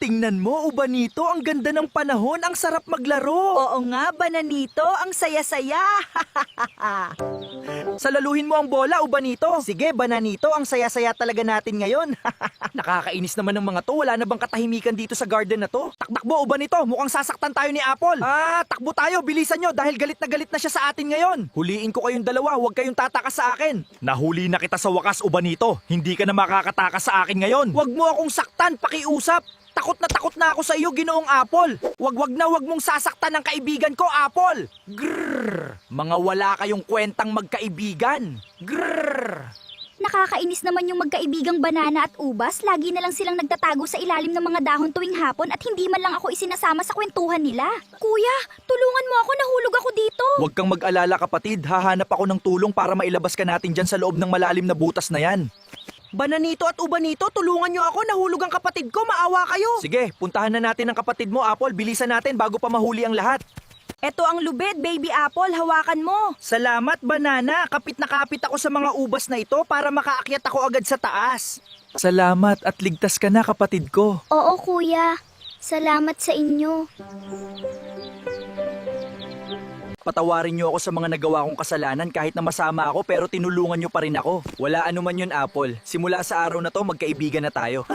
Tingnan mo, Ubanito, ang ganda ng panahon, ang sarap maglaro. Oo nga, Bananito, ang saya-saya. Salaluhin mo ang bola, Ubanito. Sige, Bananito, ang saya-saya talaga natin ngayon. Nakakainis naman ng mga to, wala na bang katahimikan dito sa garden na to? Takbo, Ubanito, mukhang sasaktan tayo ni Apple. Takbo tayo, bilisan nyo dahil galit na siya sa atin ngayon. Huliin ko kayong dalawa, huwag kayong tatakas sa akin. Nahuli na kita sa wakas, Ubanito. Hindi ka na makakatakas sa akin ngayon. Huwag mo akong saktan, pakiusap. Takot na ako sa iyo, Ginoong Apple. Wag mong sasaktan ang kaibigan ko, Apple. Grrr. Mga wala kayong kwentang magkaibigan. Grrr. Nakakainis naman yung magkaibigang banana at ubas. Lagi na lang silang nagtatago sa ilalim ng mga dahon tuwing hapon at hindi man lang ako isinasama sa kwentuhan nila. Kuya, tulungan mo ako, nahulog ako dito. Huwag kang mag-alala, kapatid. Hahanap ako ng tulong para mailabas ka natin dyan sa loob ng malalim na butas na yan. Bananito at Ubanito, tulungan nyo ako. Nahulog ang kapatid ko, maawa kayo. Sige, puntahan na natin ang kapatid mo, Apple. Bilisan natin bago pa mahuli ang lahat. Eto ang lubid, baby Apple, hawakan mo. Salamat, Banana. Kapit na kapit ako sa mga ubas na ito para makaakyat ako agad sa taas. Salamat at ligtas ka na, kapatid ko. Oo, kuya. Salamat sa inyo. Patawarin niyo ako sa mga nagawa kong kasalanan kahit na masama ako pero tinulungan niyo pa rin ako. Wala anuman yun, Apple. Simula sa araw na to, magkaibigan na tayo.